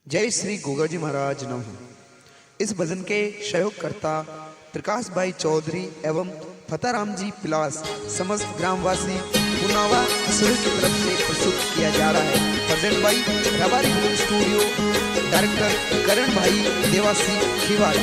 जय श्री गोगा जी महाराज नमः। इस भजन के सहयोगकर्ता प्रकाश भाई चौधरी एवं फताराम जी पिलास समस्त ग्रामवासी पुनावा असुर की तरफ से प्रस्तुत किया जा रहा है। Present by Rabari film studio, director Karan Bhai Devasi खिवाड़।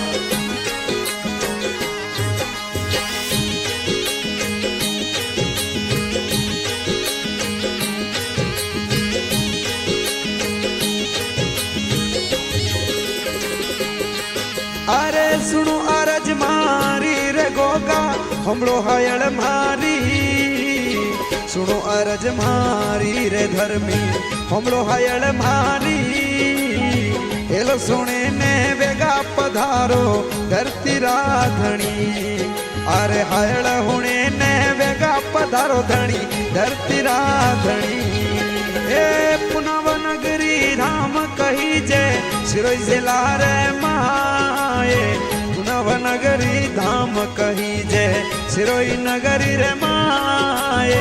अरे सुनो अरज मारी रे गोगा हमरो हायल मारी, सुनो अरज मारी रे धर्मी हमरो हायल मारी। हेलो सुने ने बेगा पधारो धरती राधणी, अरे हायल होने ने बेगा पधारो धनी धरती राधणी। ए पुनव नगरी धाम कही जे सिरोई जिला रे माए, पुनव नगरी धाम कही जे सिरोई नगरी रे माए।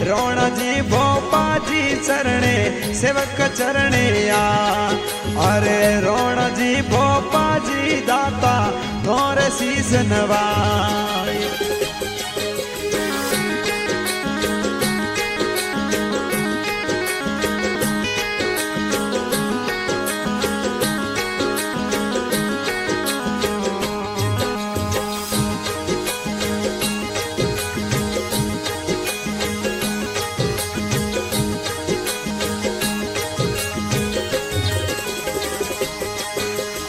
रोणा जी भोपा जी चरणे सेवक चरणे आ, अरे रोणा जी भोपा जी दाता थोरे शीस नवाए।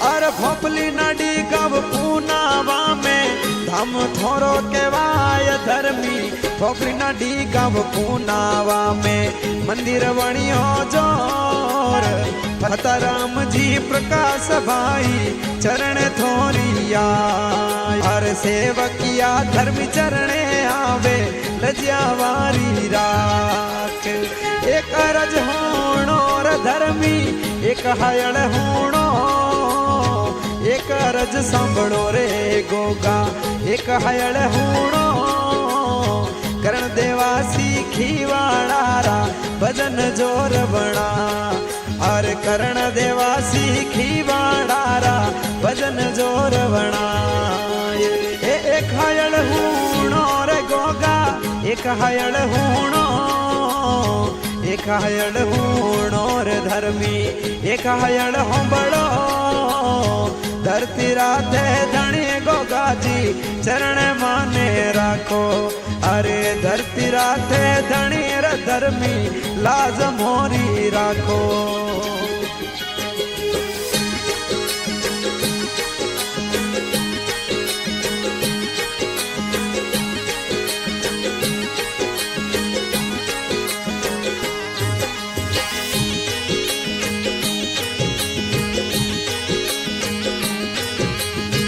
अरे भोपली नडी गव पूनावा में धाम थोरो केवाय धर्मी। भोपली नडी गव पूनावा में मंदिर वणियो जोर। फताराम जी प्रकाश भाई चरण थोरिया, हर सेवकिया धर्मी चरणे आवे लज्यावारी राख। एक अरज होणो र धर्मी एक हायल होणो, एक अरज सांभळो रे गोगा एक हायल होणो। करण देवासी खीवाड़ा भजन जोर बना, और करण देवासी खीवाड़ा भजन जोर बना। एक हायल होणो रे गोगा एक हायल होणो, एक हायल होणो रे धर्मी एक हायल होंबड़ो। धरती राधे धनी गोगा जी चरण माने राखो, अरे धरती राधे धनी रे धर्मी लाज मोरी राखो।